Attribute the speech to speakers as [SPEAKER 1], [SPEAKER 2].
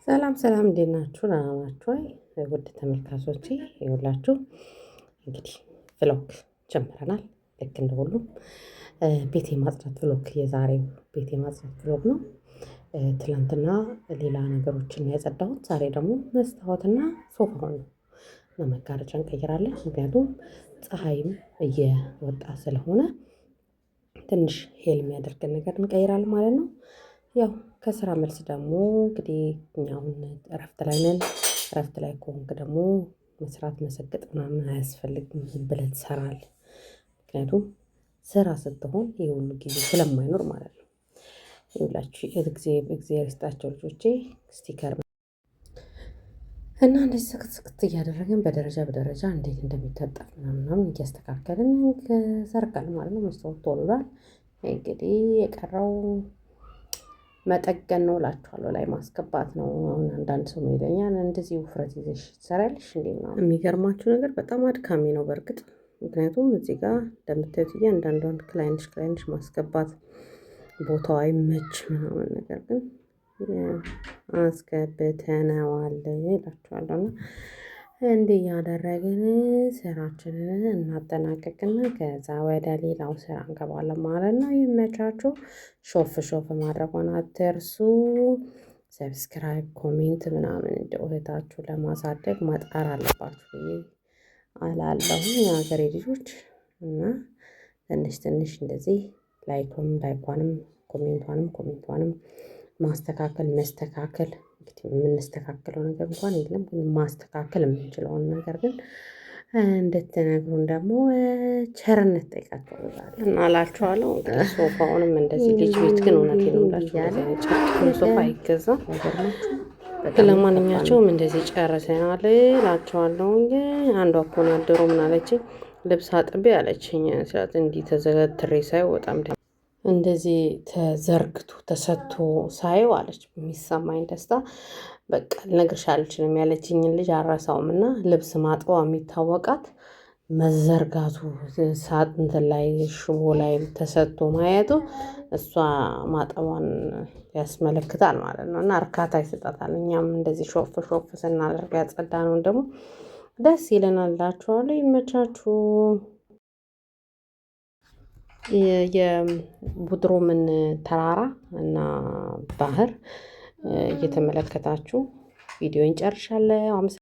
[SPEAKER 1] ሰላም ሰላም እንዴት ናችሁ? ደህና ናችሁ ወይ? ውድ ተመልካቾቼ ይኸውላችሁ እንግዲህ ቭሎግ ጀምረናል። ልክ እንደ ሁሉም ቤት የማጽዳት ቭሎግ፣ የዛሬው ቤት የማጽዳት ቭሎግ ነው። ትላንትና ሌላ ነገሮችን ያጸዳሁት፣ ዛሬ ደግሞ መስታወትና ሶፋውን ነው መጋረጃ እንቀይራለን። ምክንያቱም ፀሐይም እየወጣ ስለሆነ ትንሽ ሄል የሚያደርገን ነገር እንቀይራለን ማለት ነው። ያው ከስራ መልስ ደግሞ እንግዲህ እኛውን እረፍት ላይ ነን። እረፍት ላይ ከሆንክ ደግሞ መስራት መሰገጥ ምናምን አያስፈልግም፣ ዝም ብለህ ትሰራለህ። ምክንያቱም ስራ ስትሆን ይሄ ሁሉ ጊዜ ስለማይኖር ማለት ነው። ይኸውላችሁ እግዚአብሔር ይስጣቸው ልጆቼ ስቲከር እና እንደዚህ ስክት እያደረግን በደረጃ በደረጃ እንዴት እንደሚታጠፍ ምናምን እያስተካከልን ዘርጋል ማለት ነው። መስታወት ተወልሏል። እንግዲህ የቀረው መጠገን ነው እላችኋለሁ። ላይ ማስገባት ነው። አሁን አንዳንድ ሰው ይለኛል እንደዚህ ውፍረት ይዘሽ ትሰሪያለሽ እንዴ ምናምን። የሚገርማችሁ ነገር በጣም አድካሚ ነው በእርግጥ። ምክንያቱም እዚህ ጋር እንደምታዩት እያንዳንዷን ክላይንሽ ማስገባት ቦታው አይመች ምናምን፣ ነገር ግን አስገብተነዋል እላችኋለሁ። እና እንዲህ ያደረግን ስራችንን እናጠናቀቅና ከዛ ወደ ሌላው ስራ እንገባለን ማለት ነው። ይመቻችሁ። ሾፍ ማድረጓን አትርሱ። ሰብስክራይብ፣ ኮሜንት ምናምን እንደ እህታችሁ ለማሳደግ መጣር አለባችሁ ብዬ አላለሁም የሀገሬ ልጆች። እና ትንሽ እንደዚህ ላይኳንም ኮሜንቷንም መስተካከል እንግዲህ የምንስተካከለው ነገር እንኳን የለም፣ ግን ማስተካከል የምንችለውን ነገር ግን እንድትነግሩን ደግሞ ቸርነት ጠይቃቸው እና እላችኋለሁ። እንግዲህ ሶፋውንም እንደዚህ ልጅ ቤት ግን እውነቴን ነው እላችኋለሁ ሶፋ አይገዛም። ለማንኛቸውም እንደዚህ ጨርሰናል እላችኋለሁ። አንዷ እኮ ነው ያደረው ምን አለችኝ፣ ልብስ አጥቤ አለችኝ። ስላት እንዲህ ተዘገትሬ ሳይው በጣም እንደዚህ ተዘርግቶ ተሰጥቶ ሳየው አለች የሚሰማኝ ደስታ በቃ ልነግርሽ አልችልም። ያለችኝን ልጅ አልረሳውም። እና ልብስ ማጥበዋ የሚታወቃት መዘርጋቱ ሳጥንት ላይ ሽቦ ላይ ተሰጥቶ ማየቱ እሷ ማጠቧን ያስመለክታል ማለት ነው። እና እርካታ ይሰጣታል። እኛም እንደዚህ ሾፍ ስናደርግ ያጸዳነውን ደግሞ ደስ ይለናል እላችኋለሁ። ይመቻችሁ። የቡድሮምን ተራራ እና ባህር እየተመለከታችሁ ቪዲዮን ጨርሻለሁ።